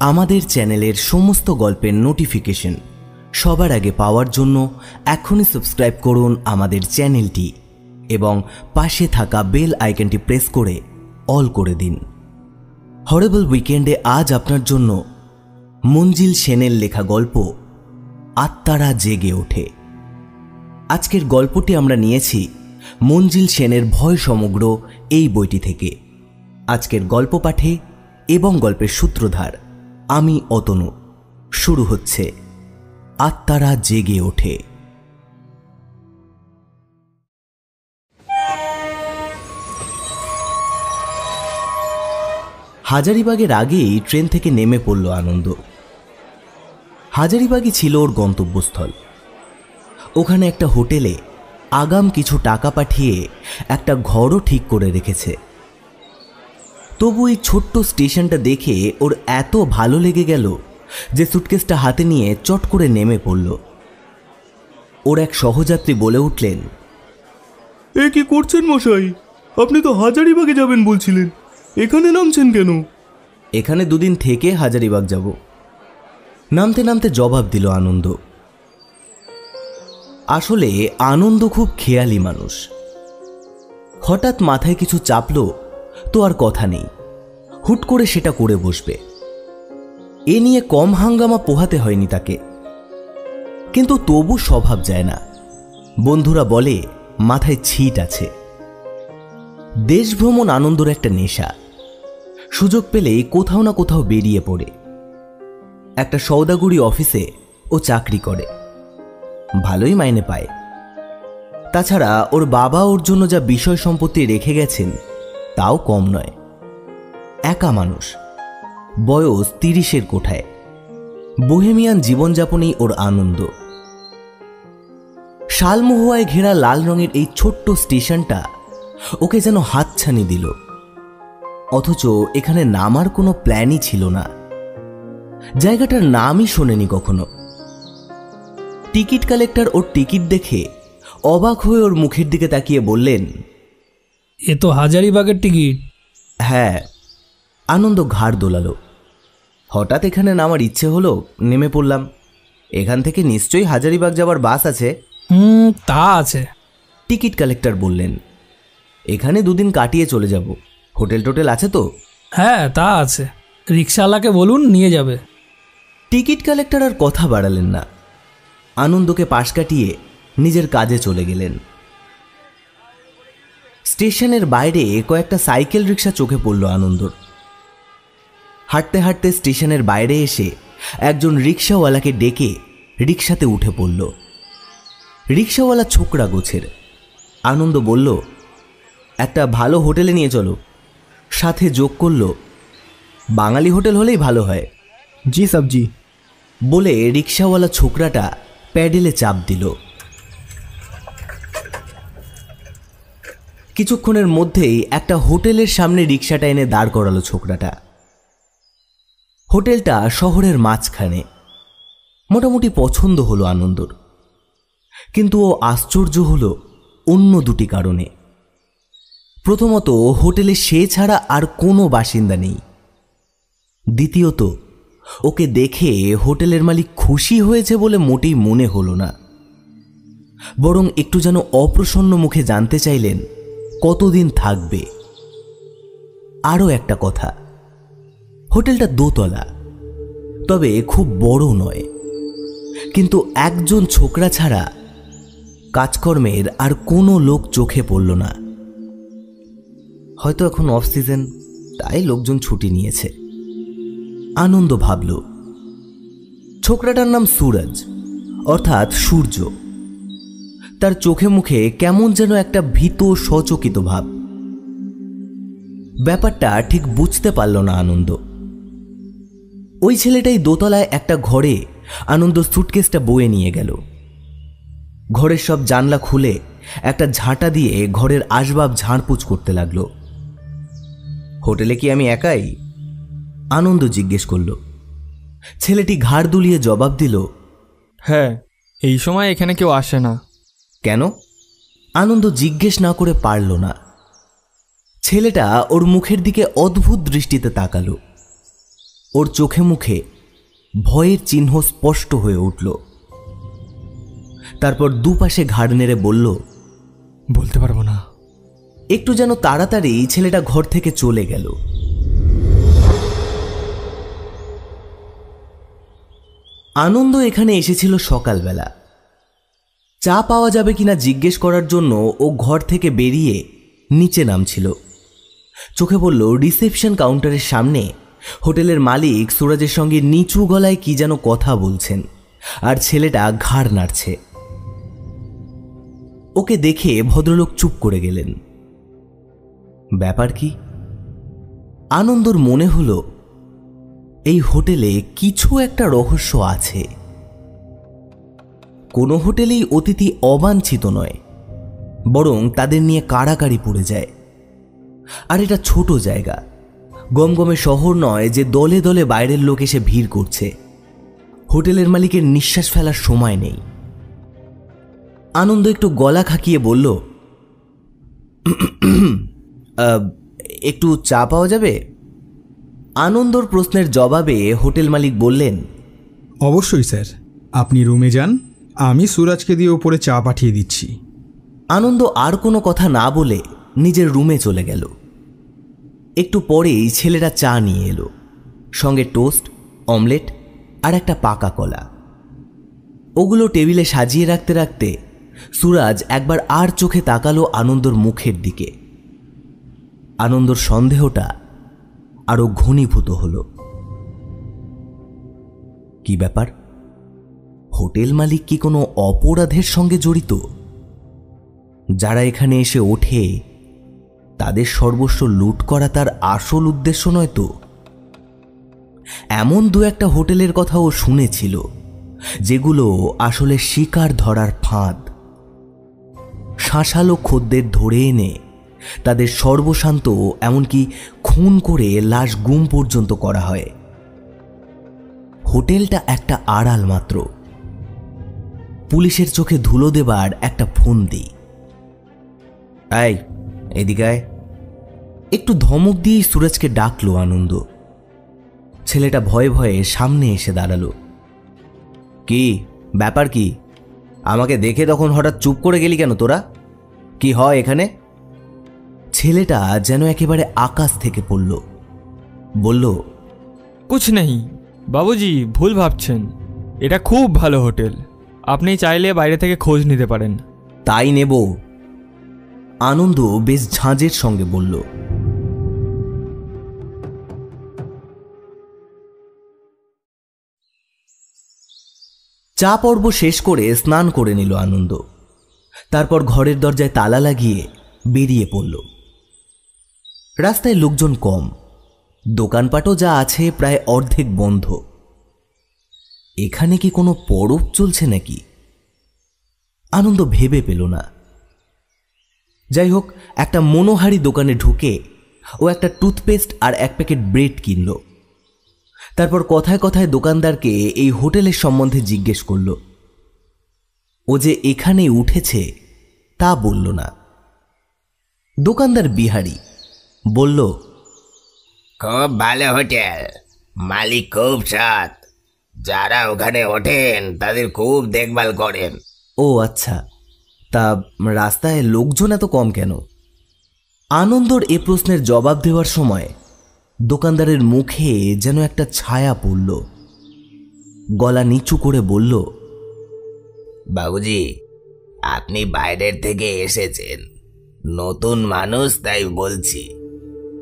আমাদের চ্যানেলের সমস্ত গল্পের নোটিফিকেশন সবার আগে পাওয়ার জন্য এখনই সাবস্ক্রাইব করুন আমাদের চ্যানেলটি এবং পাশে থাকা বেল আইকনটি প্রেস করে অল করে দিন। হরেবল উইকেন্ডে আজ আপনার জন্য মঞ্জিল সেনের লেখা গল্প আত্মারা জেগে ওঠে। আজকের গল্পটি আমরা নিয়েছি মঞ্জিল সেনের ভয় সমগ্র এই বইটি থেকে। আজকের গল্প পাঠে এবং গল্পের সূত্রধার আমি অতনু। শুরু হচ্ছে আত্মারা জেগে ওঠে। হাজারিবাগের আগেই ট্রেন থেকে নেমে পড়ল আনন্দ। হাজারিবাগই ছিল ওর গন্তব্যস্থল। ওখানে একটা হোটেলে আগাম কিছু টাকা পাঠিয়ে একটা ঘরও ঠিক করে রেখেছে। তবু এই ছোট্ট স্টেশনটা দেখে ওর এত ভালো লেগে গেল যে সুটকেসটা হাতে নিয়ে চট করে নেমে পড়ল। ওর এক সহযাত্রী বলে উঠলেন, এ কি করছেন মশাই? আপনি তো হাজারিবাগে যাবেন বলছিলেন, এখানে নামছেন কেন? এখানে দুদিন থেকে হাজারিবাগ যাব। নামতে নামতে জবাব দিল আনন্দ। আসলে আনন্দ খুব খেয়ালি মানুষ। হঠাৎ মাথায় কিছু চাপলো তো আর কথা নেই, হুট করে সেটা করে বসবে। এ নিয়ে কম হাঙ্গামা পোহাতে হয়নি তাকে, কিন্তু তবু স্বভাব যায় না। বন্ধুরা বলে মাথায় ছিট আছে। দেশভ্রমণ আনন্দর একটা নেশা। সুযোগ পেলেই কোথাও না কোথাও বেরিয়ে পড়ে। একটা সওদাগুড়ি অফিসে ও চাকরি করে, ভালোই মাইনে পায়। তাছাড়া ওর বাবা ওর জন্য যা বিষয় সম্পত্তি রেখে গেছেন তাও কম নয়। একা মানুষ, বয়স 30-এর কোঠায়। বোহেমিয়ান জীবনযাপনেই ওর আনন্দ। শালমহুয়ায় ঘেরা লাল রঙের এই ছোট্ট স্টেশনটা ওকে যেন হাতছানি দিল। অথচ এখানে নামার কোনো প্ল্যানই ছিল না। জায়গাটার নামই শোনেনি কখনো। টিকিট কালেক্টর ওর টিকিট দেখে অবাক হয়ে ওর মুখের দিকে তাকিয়ে বললেন, এ তো হাজারিবাগের টিকিট। হ্যাঁ। আনন্দ ঘাড় দোলালো। হঠাৎ এখানে নামার ইচ্ছে হলো, নেমে পড়লাম। এখান থেকে নিশ্চয়ই হাজারিবাগ যাবার বাস আছে। তা আছে। টিকিট কালেক্টর বললেন, এখানে দুদিন কাটিয়ে চলে যাব। হোটেল টোটেল আছে তো? হ্যাঁ, তা আছে। রিক্সাওয়ালাকে বলুন নিয়ে যাবে। টিকিট কালেক্টর আর কথা বাড়ালেন না। আনন্দকে পাশ কাটিয়ে নিজের কাজে চলে গেলেন। স্টেশনের বাইরে কয়েকটা সাইকেল রিক্সা চোখে পড়ল আনন্দর। হাঁটতে হাঁটতে স্টেশনের বাইরে এসে একজন রিক্সাওয়ালাকে ডেকে রিক্সাতে উঠে পড়ল। রিক্সাওয়ালা ছোকরা গোছের। আনন্দ বলল, একটা ভালো হোটেলে নিয়ে চলো। সাথে যোগ করল, বাঙালি হোটেল হলেই ভালো হয়। জি সাবজি বলে রিক্সাওয়ালা ছোকরাটা প্যাডেলে চাপ দিল। কিছুক্ষণের মধ্যেই একটা হোটেলের সামনে রিক্সাটা এনে দাঁড় করালো ছোকরাটা। হোটেলটা শহরের মাঝখানে। মোটামুটি পছন্দ হলো আনন্দর, কিন্তু ও আশ্চর্য হলো অন্য দুটি কারণে। প্রথমত, হোটেলে সে ছাড়া আর কোনো বাসিন্দা নেই। দ্বিতীয়ত, ওকে দেখে হোটেলের মালিক খুশি হয়েছে বলে মোটেই মনে হলো না। বরং একটু যেন অপ্রসন্ন মুখে জানতে চাইলেন কতদিন থাকবে। আরও একটা কথা, হোটেলটা দোতলা, তবে খুব বড় নয়। কিন্তু একজন ছোকরা ছাড়া কাজকর্মের আর কোনো লোক চোখে পড়ল না। হয়তো এখন অফ সিজন, তাই লোকজন ছুটি নিয়েছে। আনন্দ ভাবল, ছোকরাটার নাম সুরজ, অর্থাৎ সূর্য। তার চোখে মুখে কেমন যেন একটা ভীত সচকিত ভাব। ব্যাপারটা ঠিক বুঝতে পারল না আনন্দ। ওই ছেলেটাই দোতলায় একটা ঘরে আনন্দ সুটকেসটা বয়ে নিয়ে গেল। ঘরের সব জানলা খুলে একটা ঝাঁটা দিয়ে ঘরের আসবাব ঝাড়পুছ করতে লাগলো। হোটেলে কি আমি একাই? আনন্দ জিজ্ঞেস করল। ছেলেটি ঘাড় দুলিয়ে জবাব দিল, হ্যাঁ, এই সময় এখানে কেউ আসে না। কেন? আনন্দ জিজ্ঞেস না করে পারল না। ছেলেটা ওর মুখের দিকে অদ্ভুত দৃষ্টিতে তাকালো। ওর চোখে মুখে ভয়ের চিহ্ন স্পষ্ট হয়ে উঠল। তারপর দুপাশে ঘাড় নেড়ে বলল, বলতে পারবো না। একটু যেন তাড়াতাড়ি ছেলেটা ঘর থেকে চলে গেল। আনন্দ এখানে এসেছিল সকালবেলা। চা পাওয়া যাবে কিনা জিজ্ঞেস করার জন্য ও ঘর থেকে বেরিয়ে নিচে নামছিল। চোখে পড়ল রিসেপশন কাউন্টারের সামনে হোটেলের মালিক সুরাজের সঙ্গে নিচু গলায় কি যেন কথা বলছেন, আর ছেলেটা ঘাড় নাড়ছে। ওকে দেখে ভদ্রলোক চুপ করে গেলেন। ব্যাপার কি? আনন্দর মনে হলো এই হোটেলে কিছু একটা রহস্য আছে। কোনো হোটেলেই অতিথি অবাঞ্ছিত নয়, বরং তাদের নিয়ে কাড়াকাড়ি পড়ে যায়। আর এটা ছোট জায়গা, গমগমে শহর নয় যে দলে দলে বাইরের লোক এসে ভিড় করছে। হোটেলের মালিকের নিঃশ্বাস ফেলার সময় নেই। আনন্দ একটু গলা খাকিয়ে বলল, একটু চা পাওয়া যাবে? আনন্দর প্রশ্নের জবাবে হোটেল মালিক বললেন, অবশ্যই স্যার, আপনি রুমে যান, আমি সুরাজকে দিয়ে ওপরে চা পাঠিয়ে দিচ্ছি। আনন্দ আর কোনো কথা না বলে নিজের রুমে চলে গেল। একটু পরেই ছেলেটা চা নিয়ে এলো, সঙ্গে টোস্ট, অমলেট আর একটা পাকা কলা। ওগুলো টেবিলে সাজিয়ে রাখতে রাখতে সুরাজ একবার আর চোখে তাকালো আনন্দর মুখের দিকে। আনন্দর সন্দেহটা আরো ঘনীভূত হল। কি ব্যাপার? হোটেল মালিক কি কোনো অপরাধের সঙ্গে জড়িত? যারা এখানে এসে ওঠে তাদের সর্বস্ব লুট করা তার আসল উদ্দেশ্য নয় তো? এমন দু একটা হোটেলের কথাও শুনেছিল যেগুলো আসলে শিকার ধরার ফাঁদ। শাঁসালো খদ্দের ধরে এনে তাদের সর্বশান্ত, এমনকি খুন করে লাশ গুম পর্যন্ত করা হয়। হোটেলটা একটা আড়াল মাত্র, পুলিশের চোখে ধুলো দেবার একটা ফন্দি। এই, এদিকে আয়। একটু ধমক দিয়েই সুরজকে ডাকলো আনন্দ। ছেলেটা ভয়ে ভয়ে সামনে এসে দাঁড়ালো। কি ব্যাপার? কি আমাকে দেখে তখন হঠাৎ চুপ করে গেলি কেন তোরা? কি হয় এখানে? ছেলেটা যেন একেবারে আকাশ থেকে পড়ল। বলল, কুছ নেই বাবুজি, ভুল ভাবছেন। এটা খুব ভালো হোটেল, আপনি চাইলে বাইরে থেকে খোঁজ নিতে পারেন। তাই নেব, আনন্দ বেশ ঝাঁজের সঙ্গে বলল। চা পর্ব শেষ করে স্নান করে নিল আনন্দ। তারপর ঘরের দরজায় তালা লাগিয়ে বেরিয়ে পড়ল। রাস্তায় লোকজন কম, দোকানপাটও যা আছে প্রায় অর্ধেক বন্ধ। এখানে কি কোনো পরব চলছে নাকি? আনন্দ ভেবে পেল না। যাই হোক, একটা মনোহারি দোকানে ঢুকে ও একটা টুথপেস্ট আর এক প্যাকেট ব্রেড কিনল। তারপর কথায় কথায় দোকানদারকে এই হোটেলের সম্বন্ধে জিজ্ঞেস করল। ও যে এখানে উঠেছে তা বলল না। দোকানদার বিহারি বলল, খুব ভালো হোটেল, মালিক খুব সৎ, যারা ওখানে ওঠেন তাদের খুব দেখভাল করেন। ও আচ্ছা, তা রাস্তায় লোকজন এত কম কেন? আনন্দর এ প্রশ্নের জবাব দেওয়ার সময় দোকানদারের মুখে যেন একটা ছায়া পড়ল। গলা নিচু করে বলল, বাবুজি, আপনি বাইরের থেকে এসেছেন, নতুন মানুষ, তাই বলছি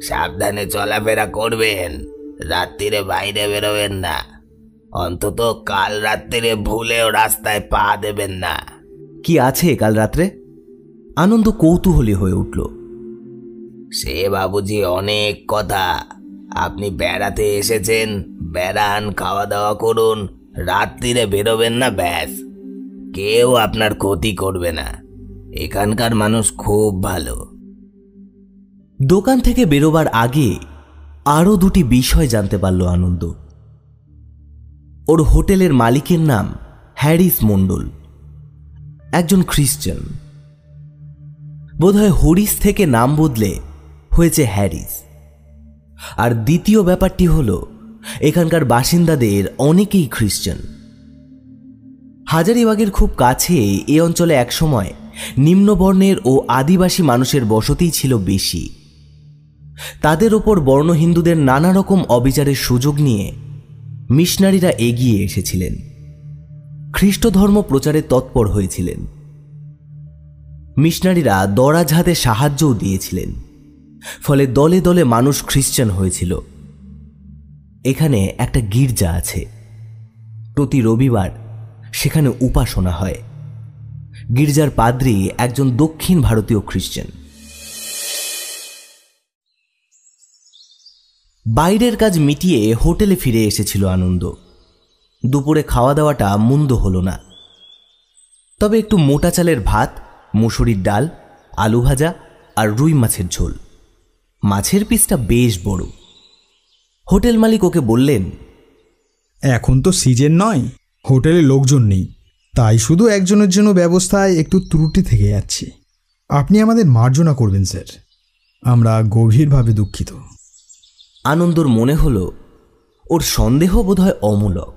সাবধানে চলাফেরা করবেন, রাত্রিরে বাইরে বেরোবেন না, অন্তত কাল রাত্রিরে ভুলেও রাস্তায় পা দেবেন না। কি আছে কাল রাত্রে? আনন্দ কৌতূহলী হয়ে উঠল। সে বাবুজি অনেক কথা, আপনি বেড়াতে এসেছেন, বেড়ান, খাওয়া দাওয়া করুন, রাত্রিরে বেরোবেন না, ব্যাস। কেউ আপনার ক্ষতি করবে না, এখানকার মানুষ খুব ভালো। দোকান থেকে বেরোবার আগে আরও দুটি বিষয় জানতে পারল আনন্দ। ওর হোটেলের মালিকের নাম হ্যারিস মণ্ডল, একজন খ্রিস্টান। বোধহয় হরিস থেকে নাম বদলে হয়েছে হ্যারিস। আর দ্বিতীয় ব্যাপারটি হল এখানকার বাসিন্দাদের অনেকেই খ্রিস্টান। হাজারীবাগের খুব কাছে এ অঞ্চলে একসময় নিম্নবর্ণের ও আদিবাসী মানুষের বসতিই ছিল বেশি। তাদের ওপর বর্ণ হিন্দুদের নানা রকম অবিচারের সুযোগ নিয়ে মিশনারিরা এগিয়ে এসেছিলেন, খ্রিস্ট ধর্ম প্রচারে তৎপর হয়েছিলেন। মিশনারিরা দরাজ হাতে সাহায্যও দিয়েছিলেন, ফলে দলে দলে মানুষ খ্রিস্টান হয়েছিল। এখানে একটা গির্জা আছে, প্রতি রবিবার সেখানে উপাসনা হয়। গির্জার পাদ্রী একজন দক্ষিণ ভারতীয় খ্রিস্টান। বাইরের কাজ মিটিয়ে হোটেলে ফিরে এসেছিল আনন্দ। দুপুরে খাওয়া দাওয়াটা মন্দ হলো না, তবে একটু মোটা চালের ভাত, মুসুরির ডাল, আলু ভাজা আর রুই মাছের ঝোল। মাছের পিসটা বেশ বড়। হোটেল মালিক ওকে বললেন, এখন তো সিজন নয়, হোটেলে লোকজন নেই, তাই শুধু একজনের জন্য ব্যবস্থায় একটু ত্রুটি থেকে যাচ্ছে। আপনি আমাদের মার্জনা করবেন স্যার, আমরা গভীরভাবে দুঃখিত। আনন্দর মনে হলো ওর সন্দেহ বোধহয় অমূলক।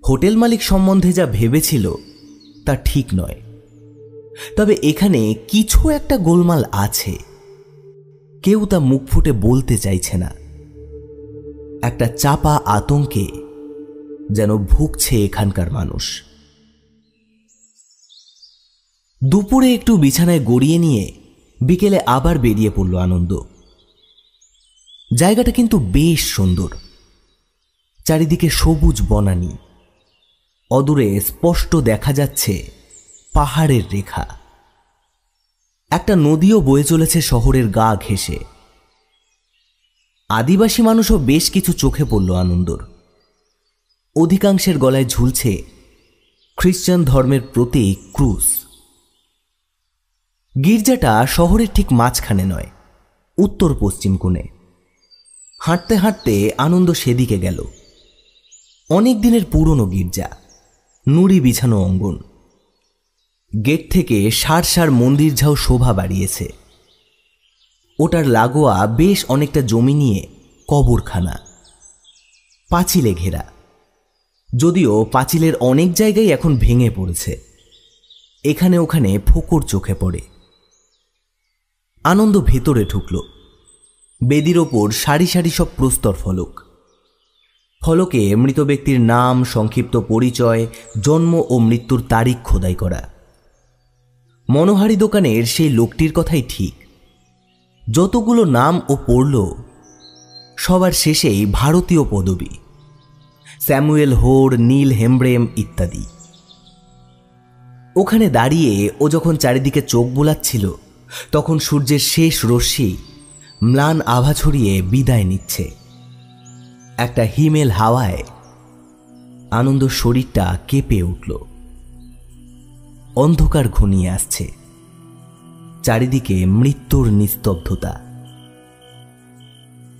হোটেল মালিক সম্বন্ধে যা ভেবেছিল তা ঠিক নয়, তবে এখানে কিছু একটা গোলমাল আছে। কেউ তা মুখ ফুটে বলতে চাইছে না। একটা চাপা আতঙ্কে যেন ভুগছে এখানকার মানুষ। দুপুরে একটু বিছানায় গড়িয়ে নিয়ে বিকেলে আবার বেরিয়ে পড়ল আনন্দ। জায়গাটা কিন্তু বেশ সুন্দর, চারিদিকে সবুজ বনানী, অদূরে স্পষ্ট দেখা যাচ্ছে পাহাড়ের রেখা। একটা নদীও বয়ে চলেছে শহরের গা ঘেঁষে। আদিবাসী মানুষও বেশ কিছু চোখে পড়ল আনন্দর। অধিকাংশের গলায় ঝুলছে খ্রিস্টান ধর্মের প্রতীক ক্রুশ। গির্জাটা শহরের ঠিক মাঝখানে নয়, উত্তর পশ্চিম কোণে। হাঁটতে হাঁটতে আনন্দ সেদিকে গেল। অনেক দিনের পুরনো গির্জা, নুড়ি বিছানো অঙ্গন। গেট থেকে সার সার মন্দির ঝাউ শোভা বাড়িয়েছে। ওটার লাগোয়া বেশ অনেকটা জমি নিয়ে কবরখানা, পাঁচিলে ঘেরা। যদিও পাঁচিলের অনেক জায়গায় এখন ভেঙে পড়েছে, এখানে ওখানে ফোকর চোখে পড়ে। আনন্দ ভেতরে ঢুকল। বেদির ওপর সারি সারি সব প্রস্তর ফলক। ফলকে মৃত ব্যক্তির নাম, সংক্ষিপ্ত পরিচয়, জন্ম ও মৃত্যুর তারিখ খোদাই করা। মনোহারি দোকানের সেই লোকটির কথাই ঠিক। যতগুলো নাম ও পড়ল, সবার শেষেই ভারতীয় পদবী, স্যামুয়েল হোর, নীল হেমব্রেম ইত্যাদি। ওখানে দাঁড়িয়ে ও যখন চারিদিকে চোখ বোলাচ্ছিল, তখন সূর্যের শেষ রশ্মি ম্লান আভা ছড়িয়ে বিদায় নিচ্ছে। একটা হিমেল হাওয়ায় আনন্দ শরীরটা কেঁপে উঠল। অন্ধকার ঘনিয়ে আসছে, চারিদিকে মৃত্যুর নিস্তব্ধতা।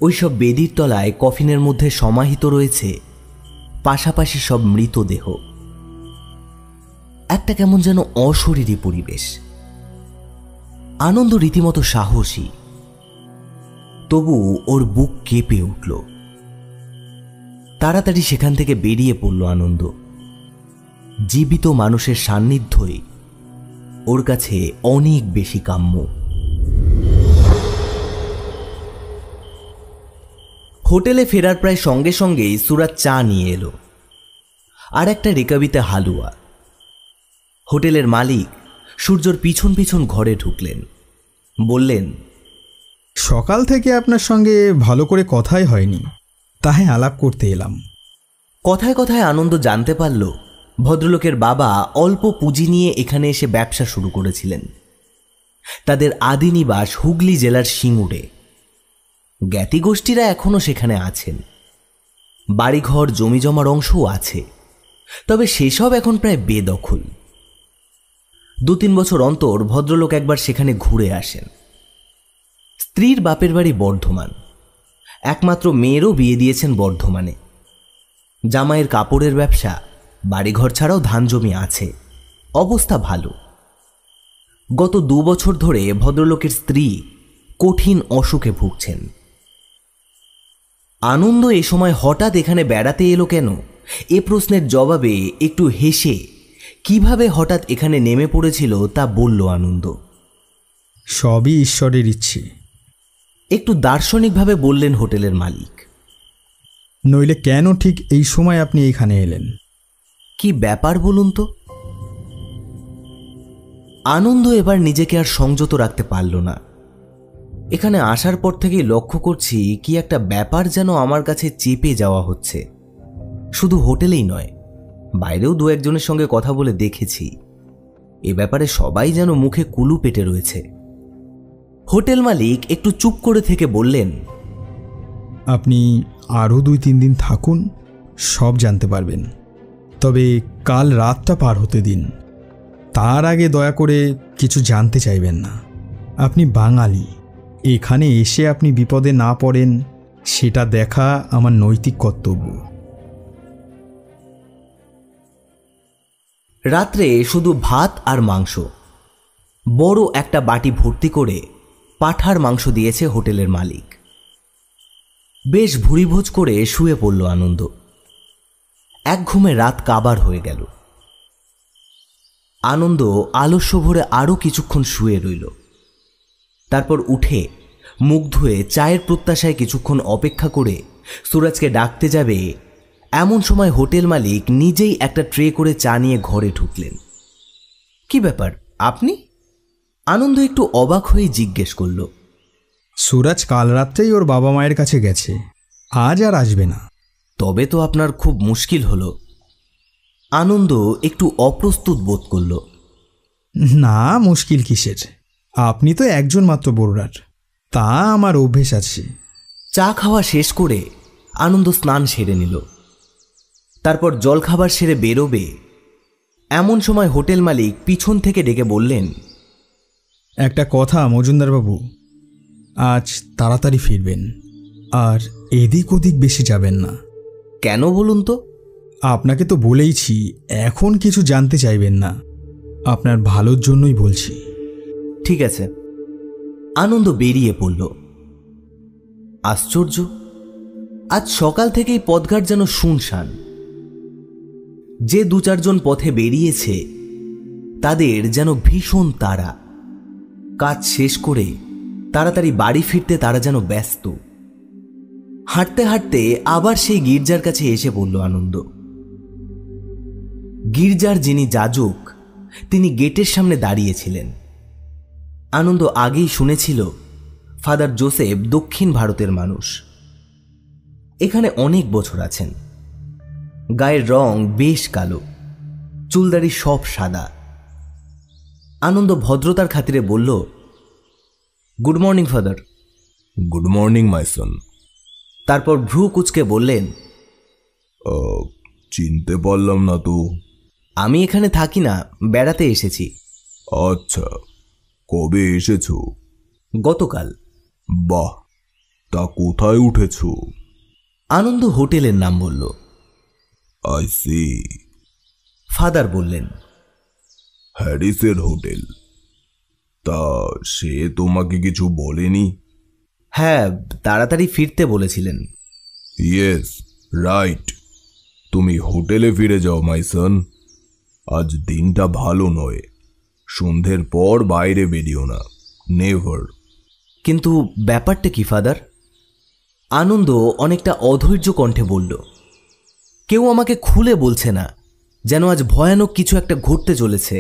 ওইসব বেদির তলায় কফিনের মধ্যে সমাহিত রয়েছে পাশাপাশি সব মৃতদেহ। একটা কেমন যেন অশরীরী পরিবেশ। আনন্দ রীতিমতো সাহসী, তবু ওর বুক কেঁপে উঠল। তাড়াতাড়ি সেখান থেকে বেরিয়ে পড়ল আনন্দ। জীবিত মানুষের সান্নিধ্যই ওর কাছে অনেক বেশি কাম্য। হোটেলে ফেরার প্রায় সঙ্গে সঙ্গেই সুরাজ চা নিয়ে এলো, আর একটা রেকাবিতে হালুয়া। হোটেলের মালিক সূর্যর পিছন পিছন ঘরে ঢুকলেন, বললেন, সকাল থেকে আপনার সঙ্গে ভালো করে কথাই হয়নি, তাই আলাপ করতে এলাম। কথায় কথায় আনন্দ জানতে পারল ভদ্রলোকের বাবা অল্প পুঁজি নিয়ে এখানে এসে ব্যবসা শুরু করেছিলেন। তাদের আদি নিবাস হুগলি জেলার সিঙ্গুরে। জ্ঞাতি গোষ্ঠীরা এখনও সেখানে আছেন। বাড়িঘর, জমিজমার অংশও আছে, তবে সেসব এখন প্রায় বেদখল। 2-3 বছর অন্তর ভদ্রলোক একবার সেখানে ঘুরে আসেন। স্ত্রীর বাপের বাড়ি বর্ধমান, একমাত্র মেয়েরও বিয়ে দিয়েছেন বর্ধমানে। জামাইয়ের কাপড়ের ব্যবসা, বাড়িঘর ছাড়াও ধান জমি আছে, অবস্থা ভালো। গত 2 বছর ধরে ভদ্রলোকের স্ত্রী কঠিন অসুখে ভুগছেন। আনন্দ এ সময় হঠাৎ এখানে বেড়াতে এলো কেন, এ প্রশ্নের জবাবে একটু হেসে কিভাবে হঠাৎ এখানে নেমে পড়েছিল তা বলল আনন্দ। সবই ঈশ্বরের ইচ্ছে। একটু দার্শনিকভাবে বললেন হোটেলের মালিক। নইলে কেন ঠিক এই সময় আপনি এখানে এলেন? কি ব্যাপার বলুন তো? আনন্দ এবার নিজেকে আর সংযত রাখতে পারল না। এখানে আসার পর থেকেই লক্ষ্য করছি কি একটা ব্যাপার যেন আমার কাছে চেপে যাওয়া হচ্ছে। শুধু হোটেলেই নয়, বাইরেও দু একজনের সঙ্গে কথা বলে দেখেছি। এ ব্যাপারে সবাই যেন মুখে কুলু পেটে রয়েছে। হোটেল মালিক একটু চুপ করে থেকে বললেন, আপনি আরও 2-3 দিন থাকুন, সব জানতে পারবেন। তবে কাল রাতটা পার হতে দিন, তার আগে দয়া করে কিছু জানতে চাইবেন না। আপনি বাঙালি, এখানে এসে আপনি বিপদে না পড়েন সেটা দেখা আমার নৈতিক কর্তব্য। রাত্রে শুধু ভাত আর মাংস, বড় একটা বাটি ভর্তি করে পাঁঠার মাংস দিয়েছে হোটেলের মালিক। বেশ ভুরিভোজ করে শুয়ে পড়ল আনন্দ। এক ঘুমে রাত কাবার হয়ে গেল। আনন্দ আলস্য ভরে আরও কিছুক্ষণ শুয়ে রইল। তারপর উঠে মুখ ধুয়ে চায়ের প্রত্যাশায় কিছুক্ষণ অপেক্ষা করে সুরাজকে ডাকতে যাবে, এমন সময় হোটেল মালিক নিজেই একটা ট্রে করে চা নিয়ে ঘরে ঢুকলেন। কি ব্যাপার আপনি? আনন্দ একটু অবাক হয়ে জিজ্ঞেস করল। সুরাজ কাল রাত্রেই ওর বাবা মায়ের কাছে গেছে, আজ আর আসবে না। তবে তো আপনার খুব মুশকিল হলো। আনন্দ একটু অপ্রস্তুত বোধ করল। না, মুশকিল কিসের? আপনি তো একজন মাত্র বোর্ডার, তা আমার অভ্যেস আছে। চা খাওয়া শেষ করে আনন্দ স্নান সেরে নিল। তারপর জলখাবার সেরে বেরোবে, এমন সময় হোটেল মালিক পিছন থেকে ডেকে বললেন, একটা কথা মজুমদারবাবু, আজ তাড়াতাড়ি ফিরবেন, আর এদিক ওদিক বেশি যাবেন না। কেন বলুন তো? আপনাকে তো বলেইছি এখন কিছু জানতে চাইবেন না, আপনার ভালোর জন্যই বলছি। ঠিক আছে। আনন্দ বেরিয়ে পড়ল। আশ্চর্য, আজ সকাল থেকেই পথঘাট যেন শুনশান। যে 2-4 জন পথে বেরিয়েছে তাদের যেন ভীষণ তাড়া। কাজ শেষ করে তাড়াতাড়ি বাড়ি ফিরতে তারা যেন ব্যস্ত। হাঁটতে হাঁটতে আবার সেই গির্জার কাছে এসে পড়ল আনন্দ। গির্জার যিনি যাজক তিনি গেটের সামনে দাঁড়িয়েছিলেন। আনন্দ আগেই শুনেছিল ফাদার জোসেফ দক্ষিণ ভারতের মানুষ, এখানে অনেক বছর আছেন। গায়ের রং বেশ কালো, চুলদাড়ি সব সাদা। আনন্দ ভদ্রতার খাতিরে বলল, good morning father. Good morning my son. তারপর ভ্রু কুচকে বললেন, চিনতে পারলাম না তো। আমি এখানে থাকি না, বেড়াতে এসেছি। আচ্ছা, কবে এসেছো? গতকাল। বাহ, তা কোথায় উঠেছো? আনন্দ হোটেলের নাম বলল। I C. ফাদার বললেন, হ্যারিসের হোটেল। তা সে তোমাকে কিছু বলেনি? হ্যাঁ, তাড়াতাড়ি ফিরতে বলেছিলেন। Yes, right. তুমি হোটেলে ফিরে যাও মাই সন। আজ দিনটা ভালো নয়, সন্ধ্যের পর বাইরে বেরিও না, নেভার। কিন্তু ব্যাপারটা কি ফাদার? আনন্দ অনেকটা অধৈর্য কণ্ঠে বলল। কেউ আমাকে খুলে বলছে না, যেন আজ ভয়ানক কিছু একটা ঘটতে চলেছে,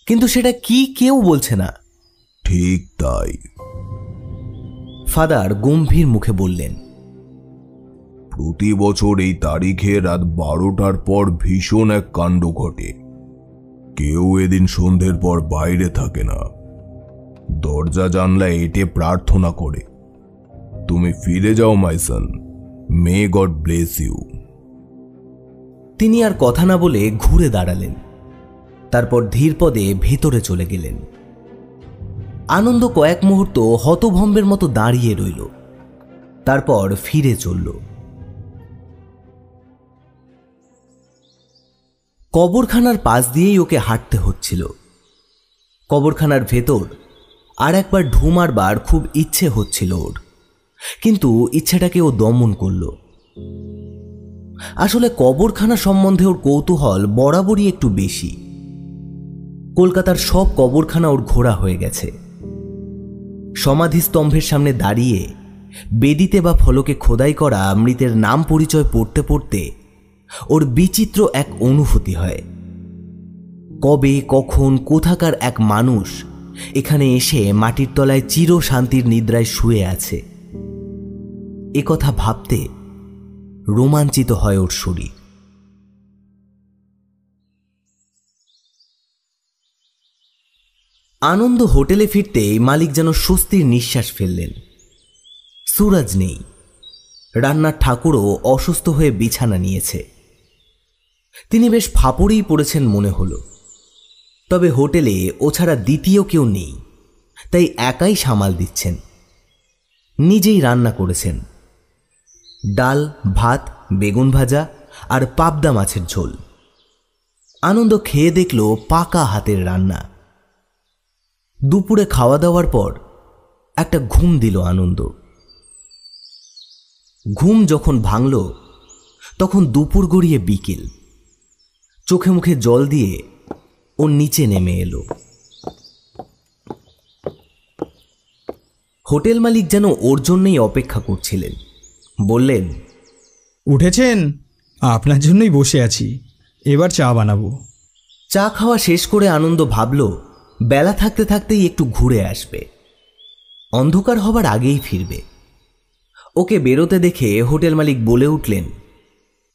কিন্তু সেটা কি কেউ বলছে না। ঠিক তাই। ফাদার গম্ভীর মুখে বললেন, প্রতি বছর এই তারিখে রাত 12টার পর ভীষণ এক কাণ্ড ঘটে। কেউ এদিন সন্ধ্যের পর বাইরে থাকে না, দরজা জানলা এঁটে প্রার্থনা করে। তুমি ফিরে যাও মাই সন, মে গড ব্লেস ইউ। তিনি আর কথা না বলে ঘুরে দাঁড়ালেন। তারপর ধীরপদে ভেতরে চলে গেলেন। আনন্দ কয়েক মুহূর্ত হতভম্বের মতো দাঁড়িয়ে রইল, তারপর ফিরে চলল। কবরখানার পাশ দিয়েই ওকে হাঁটতে হচ্ছিল। কবরখানার ভেতর আর একবার ঢু মারবার খুব ইচ্ছে হচ্ছিল ওর, কিন্তু ইচ্ছেটাকে ও দমন করল। আসলে কবরখানা সম্বন্ধে ওর কৌতূহল বরাবরই একটু বেশি। কলকাতার সব কবরখানা ওর ঘোরা হয়ে গেছে। সমাধিস্তম্ভের সামনে দাঁড়িয়ে বেদিতে বা ফলকে খোদাই করা মৃতের নাম পরিচয় পড়তে পড়তে ওর বিচিত্র এক অনুভূতি হয়। কবে কখন কোথাকার এক মানুষ এখানে এসে মাটির তলায় চির শান্তির নিদ্রায় শুয়ে আছে, এ কথা ভাবতে রোমাঞ্চিত হয় ওর শরীর। আনন্দ হোটেলে ফিরতেই মালিক যেন স্বস্তির নিঃশ্বাস ফেললেন। সুরাজ নেই, রান্নার ঠাকুরও অসুস্থ হয়ে বিছানা নিয়েছে। তিনি বেশ ফাপড়েই পড়েছেন মনে হলো। তবে হোটেলে ও ছাড়া দ্বিতীয় কেউ নেই, তাই একাই সামাল দিচ্ছেন। নিজেই রান্না করেছেন, ডাল, ভাত, বেগুন ভাজা আর পাবদা মাছের ঝোল। আনন্দ খেয়ে দেখল পাকা হাতের রান্না। দুপুরে খাওয়া দাওয়ার পর একটা ঘুম দিল আনন্দ। ঘুম যখন ভাঙল তখন দুপুর গড়িয়ে বিকেল। চোখে মুখে জল দিয়ে ও নিচে নেমে এলো। হোটেল মালিক যেন ওর জন্যই অপেক্ষা করছিলেন। বললেন, উঠেছেন? আপনার জন্যই বসে আছি, এবার চা বানাবো। চা খাওয়া শেষ করে আনন্দ ভাবল বেলা থাকতে থাকতেই একটু ঘুরে আসবে, অন্ধকার হবার আগেই ফিরবে। ওকে বেরোতে দেখে হোটেল মালিক বলে উঠলেন,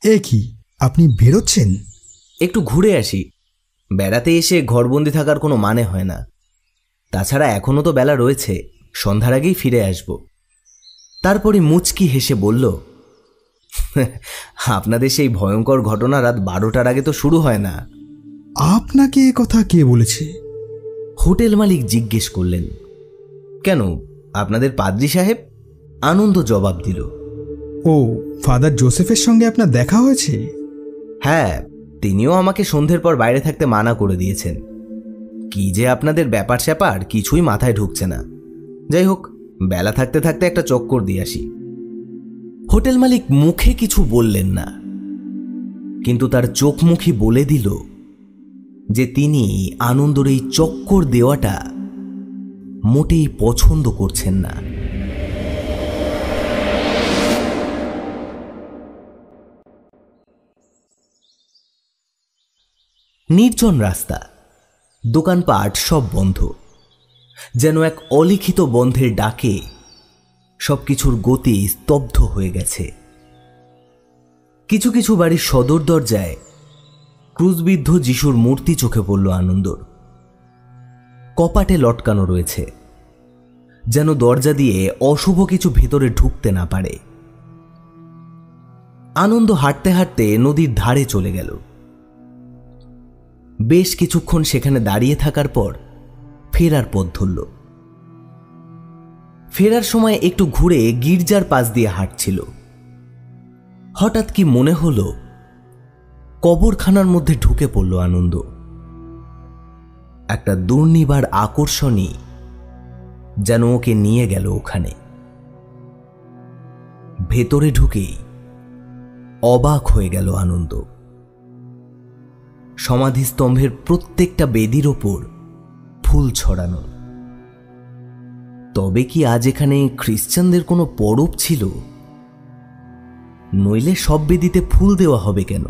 এ কি, আপনি বেরোচ্ছেন? একটু ঘুরে আসি, বেড়াতে এসে ঘরবন্দি থাকার কোনো মানে হয় না। তাছাড়া এখনো তো বেলা রয়েছে, সন্ধ্যার আগেই ফিরে আসব। তারপরে মুচকি হেসে বলল, আপনাদের সেই ভয়ঙ্কর ঘটনা রাত 12টার আগে তো শুরু হয় না। আপনাকে এ কথা কে বলেছে? হোটেল মালিক জিজ্ঞেস করলেন। কেন, আপনাদের পাদ্রী সাহেব? আনন্দ জবাব দিল। ও, ফাদার জোসেফের সঙ্গে আপনার দেখা হয়েছে? হ্যাঁ, তিনিও আমাকে সন্ধ্যের পর বাইরে থাকতে মানা করে দিয়েছেন। কি যে আপনাদের ব্যাপার স্যাপার কিছুই মাথায় ঢুকছে না। যাই হোক, বেলা থাকতে থাকতে একটা চক্কর দিয়ে আসি। হোটেল মালিক মুখে কিছু বললেন না, কিন্তু তার চোখমুখী বলে দিল যে তিনি আনন্দর এই চক্কর দেওয়াটা মোটেই পছন্দ করছেন না। নির্জন রাস্তা, দোকানপাট সব বন্ধ। যেন এক অলিখিত বন্ধের ডাকে সবকিছুর গতি স্তব্ধ হয়ে গেছে। কিছু কিছু বাড়ির সদর দরজায় ক্রুশবিদ্ধ যিশুর মূর্তি চোখে পড়ল আনন্দর। কপাটে লটকানো রয়েছে, যেন দরজা দিয়ে অশুভ কিছু ভেতরে ঢুকতে না পারে। আনন্দ হাঁটতে হাঁটতে নদীর ধারে চলে গেল। বেশ কিছুক্ষণ সেখানে দাঁড়িয়ে থাকার পর ফেরার পথ ধরল। ফেরার সময় একটু ঘুরে গির্জার পাশ দিয়ে হাঁটছিল। হঠাৎ কি মনে হলো, কবরখানার মধ্যে ঢুকে পড়ল আনন্দ। একটা দুর্নিবার আকর্ষণই যেন ওকে নিয়ে গেল ওখানে। ভেতরে ঢুকেই অবাক হয়ে গেল আনন্দ। সমাধিস্তম্ভের প্রত্যেকটা বেদির ওপর ফুল ছড়ানো। তবে কি আজ এখানে খ্রিস্টানদের কোনো পরব ছিল? নইলে সব বেদিতে ফুল দেওয়া হবে কেন?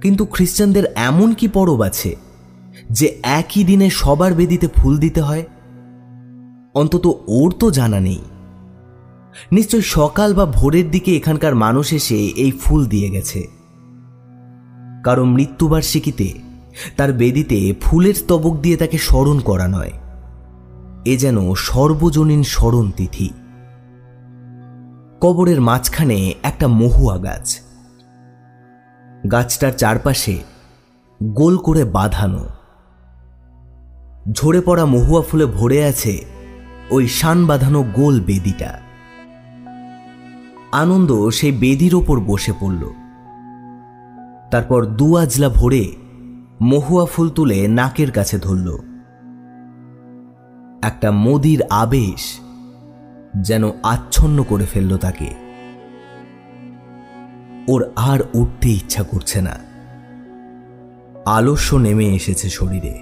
কিন্তু খ্রিস্টানদের এমন কি পরব আছে যে একই দিনে সবার বেদিতে ফুল দিতে হয়? অন্তত ওর তো জানা নেই। নিশ্চয় সকাল বা ভোরের দিকে এখানকার মানুষ এসে এই ফুল দিয়ে গেছে। কারণ মৃত্যুবার্ষিকীতে তার বেদিতে ফুলের স্তবক দিয়ে তাকে স্মরণ করা নয়, এ যেন সর্বজনীন স্মরণ তিথি। কবরের মাঝখানে একটা মহুয়া গাছ। গাছটার চারপাশে গোল করে বাঁধানো। ঝরে পড়া মহুয়া ফুলে ভরে আছে ওই শান বাঁধানো গোল বেদিটা। আনন্দ সেই বেদির ওপর বসে পড়ল। তারপর দু আজলা ভরে মহুয়া ফুল তুলে নাকের কাছে ধরল। একটা মদির আবেশ যেন আচ্ছন্ন করে ফেলল তাকে। ওর আর উঠতে ইচ্ছা করছে না, আলস্য নেমে এসেছে শরীরে।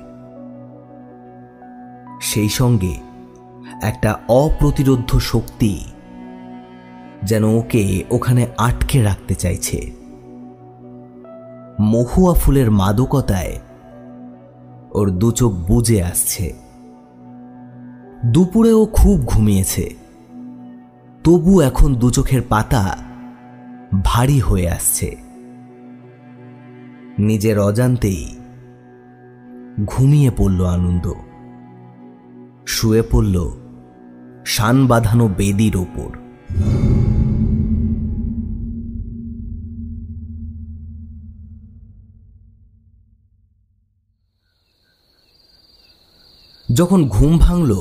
সেই সঙ্গে একটা অপ্রতিরোধ্য শক্তি যেন ওকে ওখানে আটকে রাখতে চাইছে। মহুয়া ফুলের মাদকতায় ওর দু চোখ বুজে আসছে। দুপুরে ও খুব ঘুমিয়েছে, তবু এখন দু চোখের পাতা ভারী হয়ে আসছে। নিজের অজান্তেই ঘুমিয়ে পড়ল আনন্দ। শুয়ে পড়ল শান বাঁধানো বেদির ওপর। যখন ঘুম ভাঙল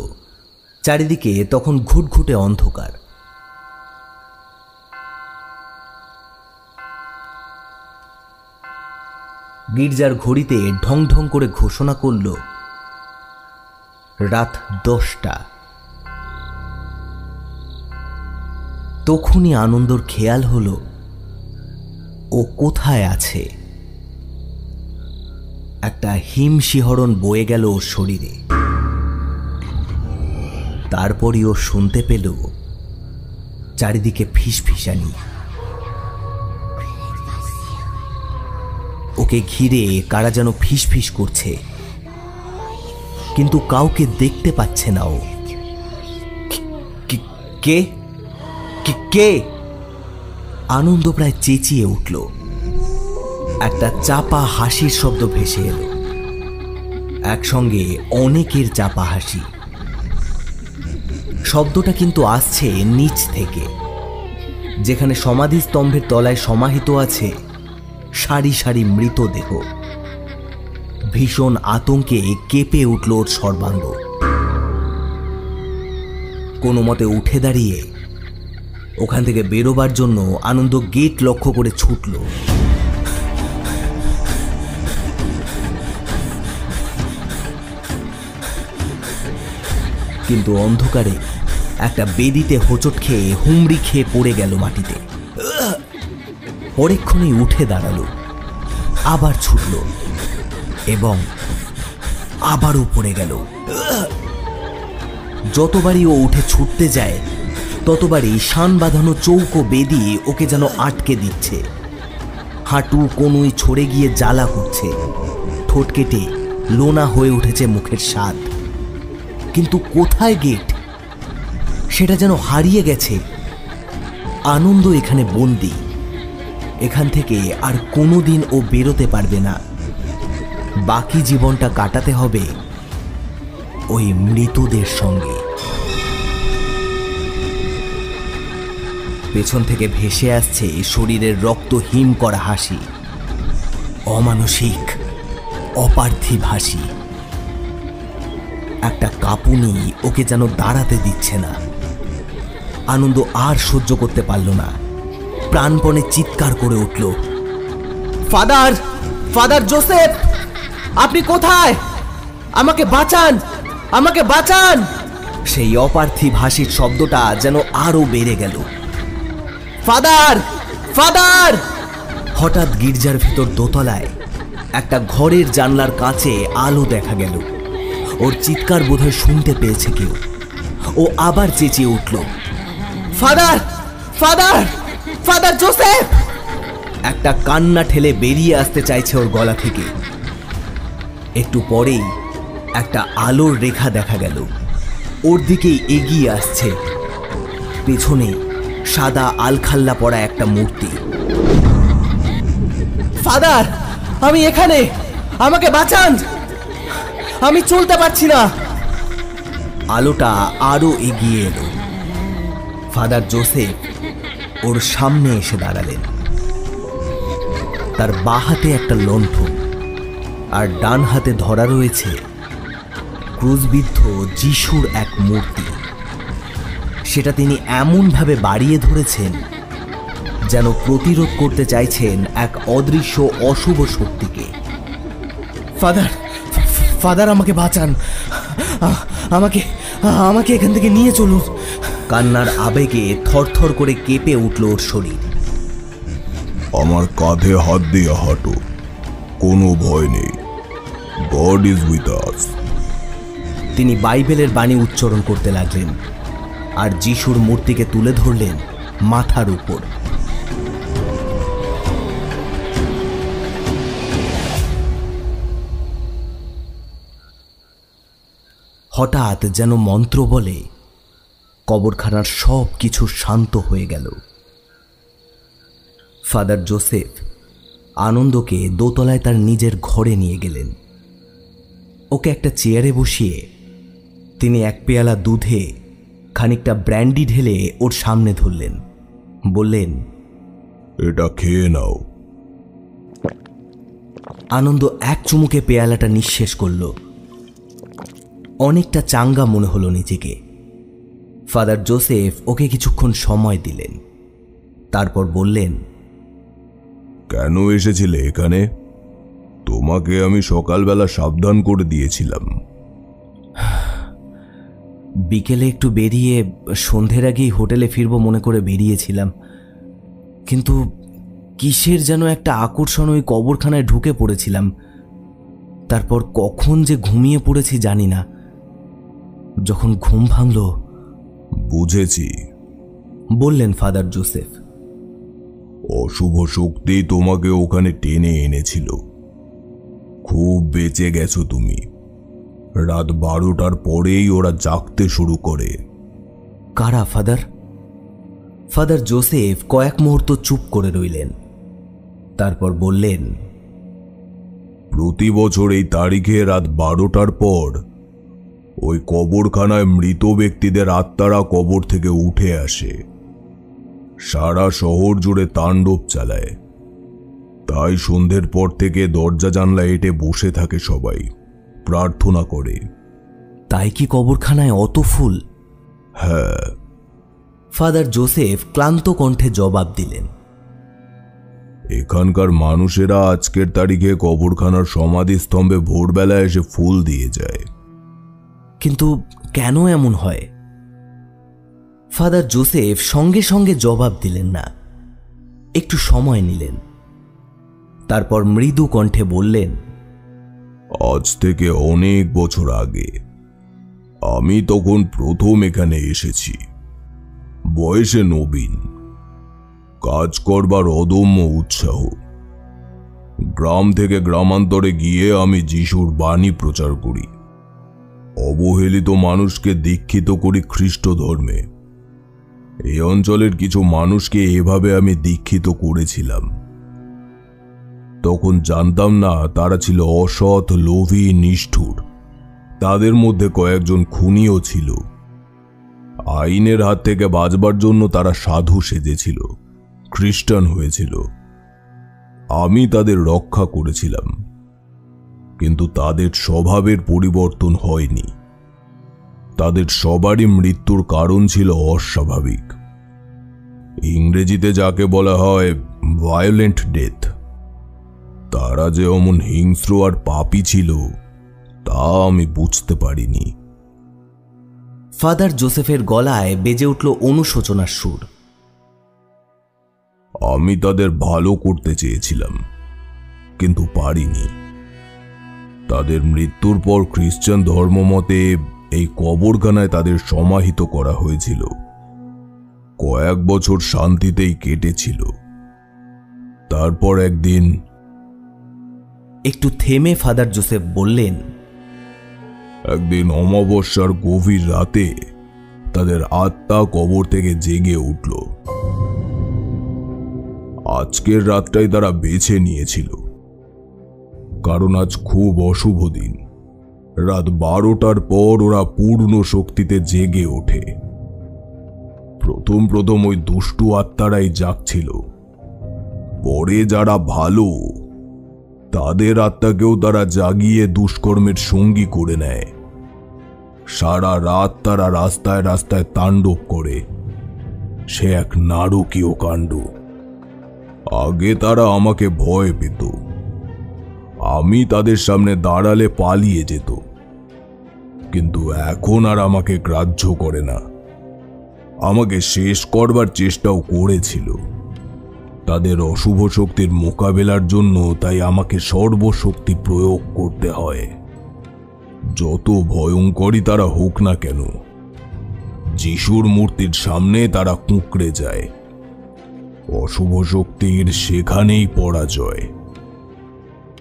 চারিদিকে তখন ঘুটঘুটে অন্ধকার। গির্জার ঘড়িতে ঢং ঢং করে ঘোষণা করল রাত 10টা। তখনই আনন্দর খেয়াল হলো ও কোথায় আছে। একটা হিমশিহরণ বয়ে গেল ওর শরীরে। তারপরই ও শুনতে পেল চারিদিকে ফিসফিসানি। ওকে ঘিরে কারা যেন ফিসফিস করছে, কিন্তু কাউকে দেখতে পাচ্ছে না ও। কে কে? আনন্দ প্রায় চেঁচিয়ে উঠল। একটা চাপা হাসির শব্দ ভেসে এলো, একসঙ্গে অনেকের চাপা হাসি। শব্দটা কিন্তু আসছে নিচ থেকে, যেখানে সমাধিস্তম্ভের তলায় সমাহিত আছে সারি সারি মৃতদেহ। ভীষণ আতঙ্কে কেঁপে উঠল ওর সর্বাঙ্গ। কোনো মতে উঠে দাঁড়িয়ে ওখান থেকে বেরোবার জন্য আনন্দ গেট লক্ষ্য করে ছুটল। কিন্তু অন্ধকারে একটা বেদিতে হোঁচট খেয়ে হুমড়ি খেয়ে পড়ে গেল মাটিতে। পরেক্ষণেই উঠে দাঁড়ালো, আবার ছুটল এবং আবারও পড়ে গেল। যতবারই ও উঠে ছুটতে যায় ততবারই শান বাঁধানো চৌকো বেদি ওকে যেন আটকে দিচ্ছে। হাঁটু কনুই ছড়ে গিয়ে জ্বালা করছে, ঠোঁট কেটে লোনা হয়ে উঠেছে মুখের স্বাদ। কিন্তু কোথায় গেট সেটা যেন হারিয়ে গেছে। আনন্দ এখানে বন্দী, এখান থেকে আর কোনোদিন ও বেরোতে পারবে না। বাকি জীবনটা কাটাতে হবে ওই মৃতদের সঙ্গে। পেছন থেকে ভেসে আসছে শরীরের রক্ত হিম করা হাসি, অমানসিক অপার্থিব হাসি। একটা কাঁপুনি ওকে যেন দাঁড়াতে দিচ্ছে না। আনন্দ আর সহ্য করতে পারল না, প্রাণপণে চিৎকার করে উঠল, ফাদার, ফাদার জোসেফ, আপনি কোথায়? আমাকে বাঁচান, আমাকে বাঁচান! সেই অপার্থিব হাসির শব্দটা যেন আরো বেড়ে গেল। Father, father! হঠাৎ গির্জার ভিতর দোতলায় একটা ঘরের জানলার কাছে আলো দেখা গেল। ওর চিৎকার বোধহয় শুনতে পেয়েছে কেউ। ও আবার চেঁচিয়ে উঠল, ফাদার, ফাদার, ফাদার জোসেফ! একটা কান্না ঠেলে বেরিয়ে আসতে চাইছে ওর গলা থেকে। একটু পরেই একটা আলোর রেখা দেখা গেল, ওর দিকেই এগিয়ে আসছে। পেছনে সাদা আলখাল্লা পড়া একটা মূর্তি। ফাদার, আমি এখানে, আমাকে বাঁচান, আমি চলতে পারছি না। আলোটা আরো এগিয়ে এলো। ফাদার জোসেফ ওর সামনে এসে দাঁড়ালেন। তার বাঁ হাতে একটা লণ্ঠন আর ডান হাতে ধরা রয়েছে ক্রুশবিদ্ধ যিশুর এক মূর্তি। সেটা তিনি এমনভাবে বাড়িয়ে ধরেছেন যেন প্রতিরোধ করতে চাইছেন এক অদৃশ্য অশুভ শক্তিকে। ফাদার, ফাদার, আমাকে বাঁচান, আমাকে আমাকে এখান থেকে নিয়ে চলুন, কান্নার আবেগে থরথর করে কেঁপে উঠল ওর শরীর। আমার কাঁধে হাত দিয়ে হাঁটো, কোনো ভয় নেই, গড ইজ উইথ আস। তিনি বাইবেলের বাণী উচ্চারণ করতে লাগলেন আর যিশুর মূর্তিকে তুলে ধরলেন মাথার উপর। হঠাৎ যেন মন্ত্র বলে কবরখানার সব কিছু শান্ত হয়ে গেল। ফাদার জোসেফ আনন্দকে দোতলায় তার নিজের ঘরে নিয়ে গেলেন। ওকে একটা চেয়ারে বসিয়ে তিনি এক পেয়ালা দুধে খানিকটা ব্র্যান্ডি ঢেলে ওর সামনে ধরলেন, বললেন, এটা খেয়ে নাও। আনন্দ এক চুমুকে পেয়ালাটা নিঃশেষ করল। অনেকটা চাঙ্গা মনে হলো নিজেকে। ফাদার জোসেফ ওকে কিছুক্ষণ সময় দিলেন, তারপর বললেন, কেন এসেছিলে এখানে? তোমাকে আমি সকালবেলা সাবধান করে দিয়েছিলাম। বিকেলে একটু বেরিয়ে সন্ধ্যের আগেই হোটেলে ফিরবো মনে করে বেরিয়েছিলাম, কিন্তু কিসের যেন একটা আকর্ষণ ওই কবরখানায় ঢুকে পড়েছিলাম। তারপর কখন যে ঘুমিয়ে পড়েছি জানি না। যখন ঘুম ভাঙল, বুঝেছি, বললেন ফাদার জোসেফ, অশুভ শক্তি তোমাকে ওখানে টেনে এনেছিল। খুব বেঁচে গেছো তুমি। রাত 12টার পরেই ওরা জাগতে শুরু করে। কারা ফাদার? ফাদার জোসেফ কয়েক মুহূর্ত চুপ করে রইলেন, তারপর বললেন, প্রতি বছর এই তারিখে রাত 12টার পর ওই কবরখানায় মৃত ব্যক্তিদের আত্মারা কবর থেকে উঠে আসে, সারা শহর জুড়ে তাণ্ডব চালায়। তাই সন্ধ্যের পর থেকে দরজা জানলা এঁটে বসে থাকে সবাই, প্রার্থনা করে। তাই কি কবরখানায় অত ফুল? হ্যাঁ। ফাদার জোসেফ ক্লান্ত কণ্ঠে জবাব দিলেন, এখানকার মানুষেরা আজকের তারিখে কবরখানার সমাধিস্তম্ভে ভোরবেলা এসে ফুল দিয়ে যায়। কিন্তু কেন এমন হয়? ফাদার জোসেফ সঙ্গে সঙ্গে জবাব দিলেন না, একটু সময় নিলেন, তারপর মৃদু কণ্ঠে বললেন, আজ থেকে অনেক বছর আগে আমি তখন প্রথম এখানে এসেছি, বয়সে নবীন, কাজ করবার অদম্য উৎসাহ। গ্রাম থেকে গ্রামান্তরে গিয়ে আমি যিশুর বাণী প্রচার করি, অবহেলিত মানুষকে দীক্ষিত করি খ্রিস্ট ধর্মে। এই অঞ্চলের কিছু মানুষকে এভাবে আমি দীক্ষিত করেছিলাম। তখন জানতাম না তারা ছিল অসৎ, লোভী, নিষ্ঠুর। তাদের মধ্যে কয়েকজন খুনিও ছিল। আইনের হাত থেকে বাঁচবার জন্য তারা সাধু সেজেছিল, খ্রিস্টান হয়েছিল। আমি তাদের রক্ষা করেছিলাম, কিন্তু তাদের স্বভাবের পরিবর্তন হয়নি। তাদের সবারই মৃত্যুর কারণ ছিল অস্বাভাবিক, ইংরেজিতে যাকে বলা হয় ভায়োলেন্ট ডেথ। তারা যে অমন হিংস্র আর পাপী ছিল তা আমি বুঝতে পারিনি। ফাদার জোসেফের গলায় বেজে উঠল অনুশোচনার সুর। আমি তাদের ভালো করতে চেয়েছিলাম, কিন্তু পারিনি। তাদের মৃত্যুর পর খ্রিস্টান ধর্মমতে এই কবরখানায় তাদের সমাহিত করা হয়েছিল। কয়েক বছর শান্তিতেই কেটেছিল। তারপর একদিন, একটু থেমে ফাদার জোসেফ বললেন, একদিন অমাবস্যার গভীর রাতে তাদের আত্মা কবর থেকে জেগে উঠল। আজকের রাতটাই তারা বেছে নিয়েছিল, কারণ আজ খুব অশুভ দিন। রাত 12টার পর ওরা পূর্ণ শক্তিতে জেগে ওঠে। প্রথম প্রথম ওই দুষ্টু আত্মারাই জাগছিল, পরে যারা ভালো তাদের আত্মাকেও তারা জাগিয়ে দুষ্কর্মের সঙ্গী করে নেয়। সারা রাত তারা রাস্তায় রাস্তায় তাণ্ডব করে। সে এক নারকীয় কাণ্ড। আগে তারা আমাকে ভয় পেত, আমি তাদের সামনে দাঁড়ালে পালিয়ে যেত, কিন্তু এখন আর আমাকে গ্রাহ্য করে না। আমাকে শেষ করবার চেষ্টাও করেছিল। তাদের অশুভ শক্তির মোকাবেলার জন্য তাই আমাকে সর্বশক্তি প্রয়োগ করতে হয়। যত ভয়ঙ্করই তারা হোক না কেন, যিশুর মূর্তির সামনে তারা কুঁকড়ে যায়। অশুভ শক্তির সেখানেই পরাজয়।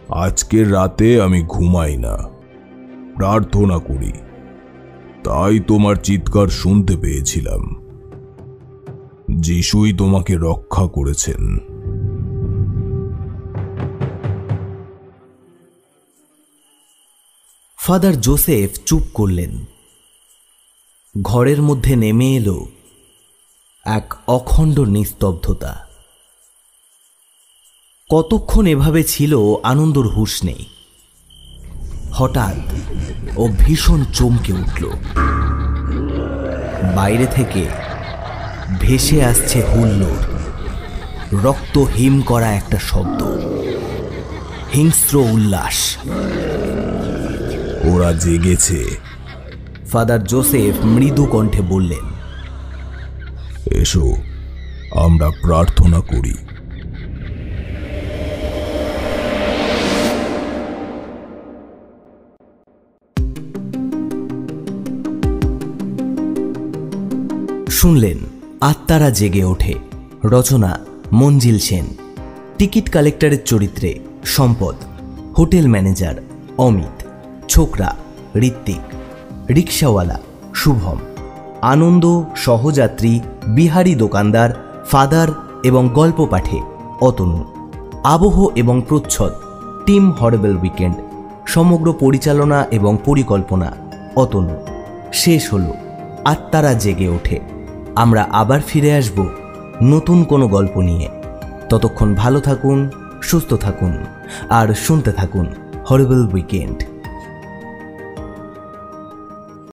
আজকের রাতে আমি ঘুমাই না, প্রার্থনা করি। তাই তোমার চিৎকার শুনতে পেয়েছিলাম। যিশুই তোমাকে রক্ষা করেছেন। ফাদার জোসেফ চুপ করলেন। ঘরের মধ্যে নেমে এলো এক অখণ্ড নিস্তব্ধতা। কতক্ষণ এভাবে ছিল আনন্দর হুঁশ নেই। হঠাৎ ও ভীষণ চমকে উঠল। বাইরে থেকে ভেসে আসছে হুল্লোড়, রক্ত হিম করা একটা শব্দ, হিংস্র উল্লাস। ওরা জেগেছে, ফাদার জোসেফ মৃদু কণ্ঠে বললেন। এসো, আমরা প্রার্থনা করি। শুনলেন আত্মারা জেগে ওঠে। রচনা মঞ্জিল সেন। টিকিট কালেক্টরের চরিত্রে সম্পদ, হোটেল ম্যানেজার অমিত, ছোকরা ঋত্বিক, রিক্সাওয়ালা শুভম, আনন্দ সহযাত্রী বিহারি দোকানদার ফাদার এবং গল্প পাঠে অতনু, আবহ এবং প্রচ্ছদ টিম হরেবল উইকেন্ড। সমগ্র পরিচালনা এবং পরিকল্পনা অতনু। শেষ হলো আত্মারা জেগে ওঠে। আমরা আবার ফিরে আসব নতুন কোনো গল্প নিয়ে। ততক্ষণ ভালো থাকুন, সুস্থ থাকুন আর শুনতে থাকুন হরেবল উইকেন্ড।